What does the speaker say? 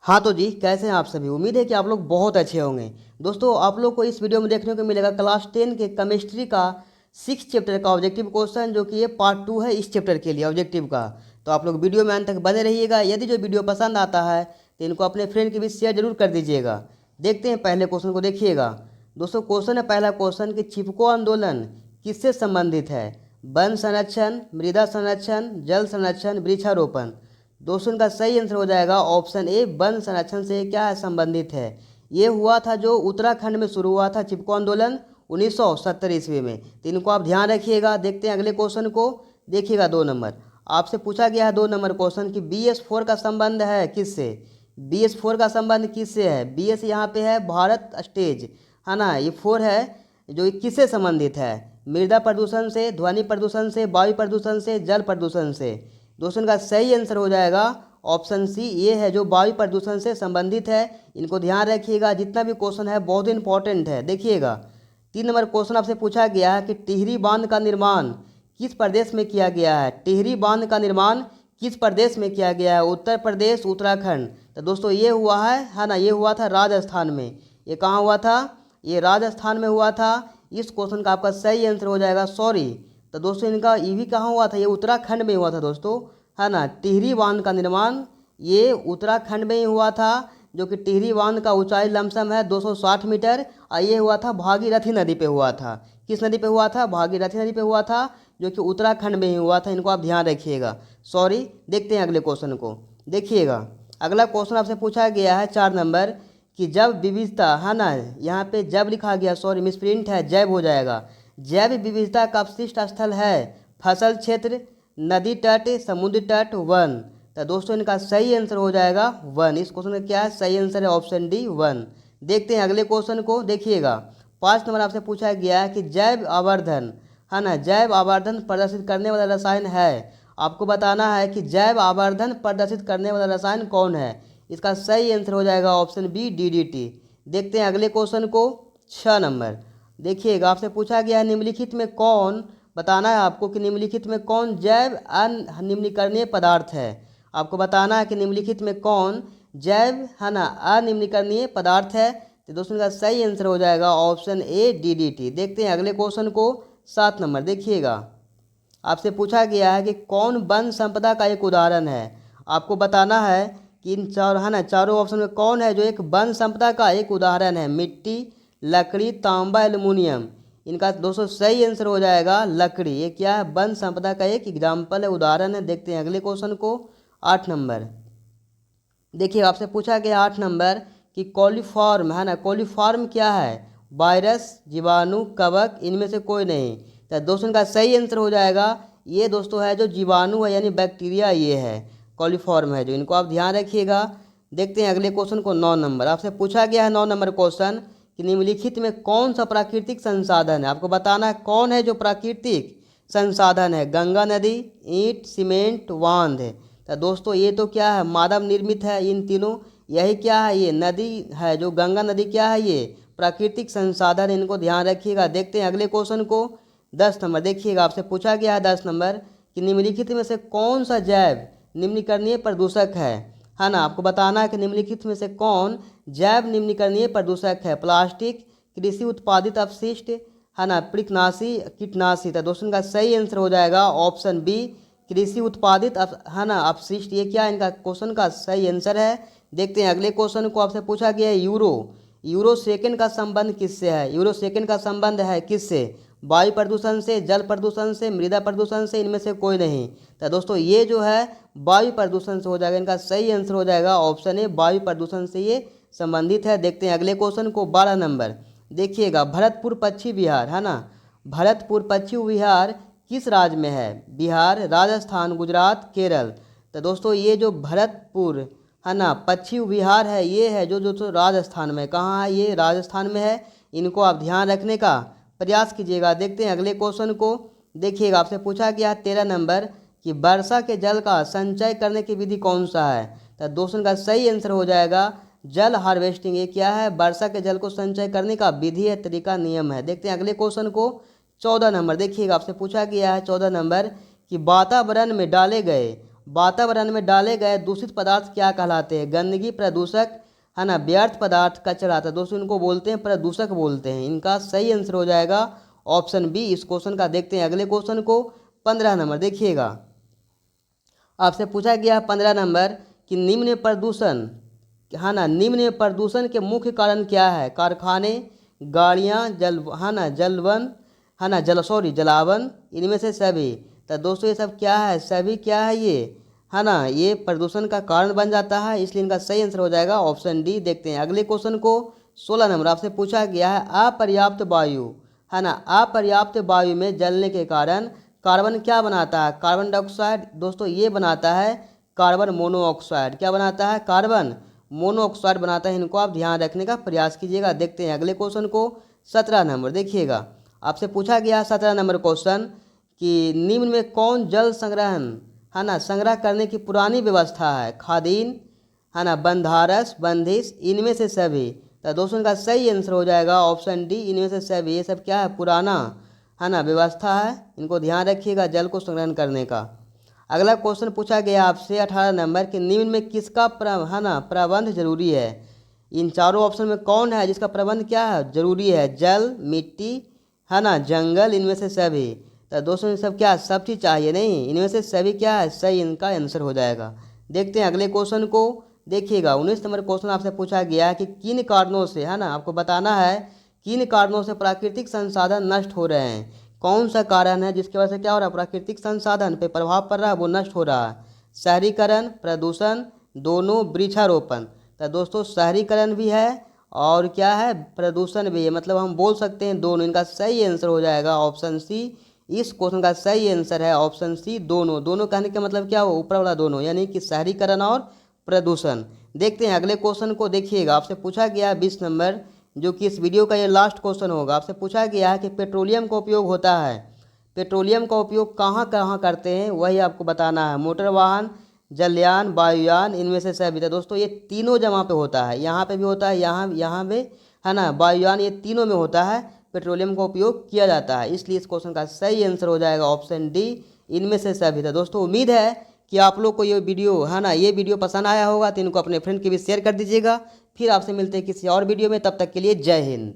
हाँ तो जी, कैसे हैं आप सभी। उम्मीद है कि आप लोग बहुत अच्छे होंगे। दोस्तों, आप लोग को इस वीडियो में देखने को मिलेगा क्लास 10 के केमिस्ट्री का 6 चैप्टर का ऑब्जेक्टिव क्वेश्चन, जो कि ये पार्ट 2 है इस चैप्टर के लिए ऑब्जेक्टिव का। तो आप लोग वीडियो में अंत तक बने रहिएगा। यदि जो वीडियो पसंद आता है तो इनको अपने फ्रेंड के बीच शेयर जरूर कर दीजिएगा। देखते हैं पहले क्वेश्चन को, देखिएगा। दोस्तों, क्वेश्चन है पहला क्वेश्चन कि चिपको आंदोलन किससे संबंधित है। वन संरक्षण, मृदा संरक्षण, जल संरक्षण, वृक्षारोपण। दोस्तों, इनका सही आंसर हो जाएगा ऑप्शन ए, वन संरक्षण से क्या है, संबंधित है। ये हुआ था जो उत्तराखंड में शुरू हुआ था चिपको आंदोलन 1970 ईस्वी में। तो इनको आप ध्यान रखिएगा। देखते हैं अगले क्वेश्चन को, देखिएगा 2 नंबर। आपसे पूछा गया है 2 नंबर क्वेश्चन कि BS4 का संबंध है किससे। BS4 का संबंध किससे है। BS यहाँ पे है भारत स्टेज, है ना। ये 4 है जो किससे संबंधित है। मृदा प्रदूषण से, ध्वनि प्रदूषण से, वायु प्रदूषण से, जल प्रदूषण से। दोस्तों, इनका सही आंसर हो जाएगा ऑप्शन सी, ये है जो वायु प्रदूषण से संबंधित है। इनको ध्यान रखिएगा, जितना भी क्वेश्चन है बहुत इंपॉर्टेंट है। देखिएगा 3 नंबर क्वेश्चन आपसे पूछा गया है कि टिहरी बांध का निर्माण किस प्रदेश में किया गया है। टिहरी बांध का निर्माण किस प्रदेश में किया गया है। उत्तर प्रदेश, उत्तराखंड। तो दोस्तों ये हुआ है ना, ये हुआ था राजस्थान में। ये कहाँ हुआ था, ये राजस्थान में हुआ था। इस क्वेश्चन का आपका सही आंसर हो जाएगा, सॉरी। तो दोस्तों, इनका ये भी कहाँ हुआ था, ये उत्तराखंड में हुआ था दोस्तों, है ना। टिहरी बांध का निर्माण ये उत्तराखंड में ही हुआ था, जो कि टिहरी बांध का ऊंचाई लमसम है 260 मीटर। और ये हुआ था भागीरथी नदी पे हुआ था। किस नदी पे हुआ था, भागीरथी नदी पे हुआ था, जो कि उत्तराखंड में ही हुआ था। इनको आप ध्यान रखिएगा, सॉरी। देखते हैं अगले क्वेश्चन को, देखिएगा। अगला क्वेश्चन आपसे पूछा गया है 4 नंबर कि जब विविधता, है ना, यहाँ पे जब लिखा गया, सॉरी मिसप्रिंट है, जैव हो जाएगा। जैव विविधता का अवशिष्ट स्थल है फसल क्षेत्र, नदी तट, समुद्र तट, वन। तो दोस्तों, इनका सही आंसर हो जाएगा वन। इस क्वेश्चन का क्या है, सही आंसर है ऑप्शन डी, वन। देखते हैं अगले क्वेश्चन को, देखिएगा। 5 नंबर आपसे पूछा गया है कि जैव आवर्धन, है ना, जैव आवर्धन प्रदर्शित करने वाला रसायन है। आपको बताना है कि जैव आवर्धन प्रदर्शित करने वाला रसायन कौन है। इसका सही आंसर हो जाएगा ऑप्शन बी, DDT। देखते हैं अगले क्वेश्चन को, 6 नंबर। देखिएगा, आपसे पूछा गया है निम्नलिखित में कौन, बताना है आपको कि निम्नलिखित में कौन जैव अनिम्नीकरणीय पदार्थ है। आपको बताना है कि निम्नलिखित में कौन जैव, है ना, अनिम्नीकरणीय पदार्थ है। तो दोस्तों, का सही आंसर हो जाएगा ऑप्शन ए, DDT। देखते हैं अगले क्वेश्चन को, 7 नंबर। देखिएगा, आपसे पूछा गया है कि कौन वन संपदा का एक उदाहरण है। आपको बताना है कि इन चार, है ना, चारों ऑप्शन में कौन है जो एक वन संपदा का एक उदाहरण है। मिट्टी, लकड़ी, तांबा, एल्युमिनियम। इनका दोस्तों सही आंसर हो जाएगा लकड़ी। ये क्या है, वन संपदा का एक एग्जाम्पल है, उदाहरण है। देखते हैं अगले क्वेश्चन को, 8 नंबर। देखिए, आपसे पूछा गया 8 नंबर कि कोलिफॉर्म, है ना, कोलिफॉर्म क्या है। वायरस, जीवाणु, कवक, इनमें से कोई नहीं। तो दोस्तों, का सही आंसर हो जाएगा ये दोस्तों है जो जीवाणु है, यानी बैक्टीरिया, ये है कोलिफॉर्म है जो। इनको आप ध्यान रखिएगा। देखते हैं अगले क्वेश्चन को, 9 नंबर। आपसे पूछा गया है 9 नंबर क्वेश्चन कि निम्नलिखित में कौन सा प्राकृतिक संसाधन है। आपको बताना है कौन है जो प्राकृतिक संसाधन है। गंगा नदी, ईंट, सीमेंट, बांध। तो दोस्तों, ये तो क्या है, मानव निर्मित है इन तीनों। यही क्या है, ये नदी है जो गंगा नदी, क्या है, ये प्राकृतिक संसाधन। इनको ध्यान रखिएगा। देखते हैं अगले क्वेश्चन को, 10 नंबर। देखिएगा, आपसे पूछा गया है 10 नंबर कि निम्नलिखित में से कौन सा जैव निम्नीकरणीय प्रदूषक है ना। आपको बताना है कि निम्नलिखित में से कौन जैव निम्नीकरणीय प्रदूषक है। प्लास्टिक, कृषि उत्पादित अपशिष्ट, है ना, पृथनाशी, कीटनाशी। तो दोस्तों, का सही आंसर हो जाएगा ऑप्शन बी, कृषि उत्पादित है ना, अपशिष्ट। ये क्या इनका क्वेश्चन का सही आंसर है। देखते हैं अगले क्वेश्चन को, आपसे पूछा गया है यूरो सेकंड का संबंध किससे है। यूरो सेकंड का संबंध है किससे, वायु प्रदूषण से, जल प्रदूषण से, मृदा प्रदूषण से, इनमें से कोई नहीं। तो दोस्तों, ये जो है वायु प्रदूषण से हो जाएगा। इनका सही आंसर हो जाएगा ऑप्शन ए, वायु प्रदूषण से ये संबंधित है। देखते हैं अगले क्वेश्चन को, 12 नंबर। देखिएगा, भरतपुर पक्षी विहार, है ना, भरतपुर पक्षी विहार किस राज्य में है। बिहार, राजस्थान, गुजरात, केरल। तो दोस्तों, ये जो भरतपुर, है ना, पक्षी विहार है, ये है जो जो राजस्थान में, कहाँ है, ये राजस्थान में है। इनको आप ध्यान रखने का प्रयास कीजिएगा। देखते हैं अगले क्वेश्चन को, देखिएगा, आपसे पूछा गया 13 नंबर कि वर्षा के जल का संचय करने की विधि कौन सा है। तो दोस्तों, का सही आंसर हो जाएगा जल हार्वेस्टिंग। ये क्या है, वर्षा के जल को संचय करने का विधि है, तरीका, नियम है। देखते हैं अगले क्वेश्चन को, 14 नंबर। देखिएगा, आपसे पूछा गया है 14 नंबर कि वातावरण में डाले गए वातावरण में डाले गए दूषित पदार्थ क्या कहलाते हैं? गंदगी, प्रदूषक, है ना, व्यर्थ पदार्थ, कचरा। तो दोस्तों इनको बोलते हैं प्रदूषक बोलते हैं। इनका सही आंसर हो जाएगा ऑप्शन बी इस क्वेश्चन का। देखते हैं अगले क्वेश्चन को। 15 नंबर देखिएगा, आपसे पूछा गया 15 नंबर कि निम्न प्रदूषण, है ना, निम्न प्रदूषण के मुख्य कारण क्या है? कारखाने, गाड़ियाँ, जल, है ना, जलवन, है ना, जलावन, इनमें से सभी। तो दोस्तों ये सब क्या है? सभी क्या है ये, है ना, ये प्रदूषण का कारण बन जाता है, इसलिए इनका सही आंसर हो जाएगा ऑप्शन डी। देखते हैं अगले क्वेश्चन को। 16 नंबर आपसे पूछा गया है अपर्याप्त वायु, है ना, अपर्याप्त वायु में जलने के कारण कार्बन क्या बनाता है? Carbon dioxide. दोस्तों ये बनाता है कार्बन मोनोऑक्साइड। क्या बनाता है? कार्बन मोनोऑक्साइड बनाता है। इनको आप ध्यान रखने का प्रयास कीजिएगा। देखते हैं अगले क्वेश्चन को। 17 नंबर देखिएगा, आपसे पूछा गया 17 नंबर क्वेश्चन कि निम्न में कौन जल संग्रहण, है ना, संग्रह करने की पुरानी व्यवस्था है? खादीन, है ना, बंधारस, बंदिश, इनमें से सभी। तो दोस्तों इनका सही आंसर हो जाएगा ऑप्शन डी, इनमें से सभी। ये सब क्या है? पुराना, है ना, व्यवस्था है। इनको ध्यान रखिएगा जल को संग्रहण करने का। अगला क्वेश्चन पूछा गया आपसे 18 नंबर कि निम्न में किसका है ना, प्रबंध जरूरी है? इन चारों ऑप्शन में कौन है जिसका प्रबंध क्या है? जरूरी है? जल, मिट्टी, है ना, जंगल, इनमें से सभी। तो दोस्तों ये सब क्या, सब चीज़ चाहिए नहीं, इनमें से सभी क्या है? सही इनका आंसर हो जाएगा। देखते हैं अगले क्वेश्चन को। देखिएगा 19 नंबर क्वेश्चन आपसे पूछा गया है कि किन कारणों से, है ना, आपको बताना है किन कारणों से प्राकृतिक संसाधन नष्ट हो रहे हैं। कौन सा कारण है जिसकी वजह से क्या हो रहा है? प्राकृतिक संसाधन पे प्रभाव पड़ रहा है, वो नष्ट हो रहा है। शहरीकरण, प्रदूषण, दोनों, वृक्षारोपण। तो दोस्तों शहरीकरण भी है और क्या है? प्रदूषण भी है। मतलब हम बोल सकते हैं दोनों। इनका सही आंसर हो जाएगा ऑप्शन सी। इस क्वेश्चन का सही आंसर है ऑप्शन सी, दोनों। दोनों कहने का मतलब क्या हो? ऊपर वाला दोनों, यानी कि शहरीकरण और प्रदूषण। देखते हैं अगले क्वेश्चन को। देखिएगा आपसे पूछा गया 20 नंबर, जो कि इस वीडियो का ये लास्ट क्वेश्चन होगा। आपसे पूछा गया है कि पेट्रोलियम का उपयोग होता है, पेट्रोलियम का उपयोग कहाँ कहाँ करते हैं, वही आपको बताना है। मोटर वाहन, जलयान, वायुयान, इनमें से सभी। तो दोस्तों ये तीनों जगह पे होता है, यहाँ पे भी होता है, यहाँ पे, है ना, वायुयान, ये तीनों में होता है पेट्रोलियम का उपयोग किया जाता है। इसलिए इस क्वेश्चन का सही आंसर हो जाएगा ऑप्शन डी, इनमें से सभी। था दोस्तों उम्मीद है कि आप लोग को ये वीडियो, है ना, ये वीडियो पसंद आया होगा, तो इनको अपने फ्रेंड के भी शेयर कर दीजिएगा। फिर आपसे मिलते हैं किसी और वीडियो में, तब तक के लिए जय हिंद।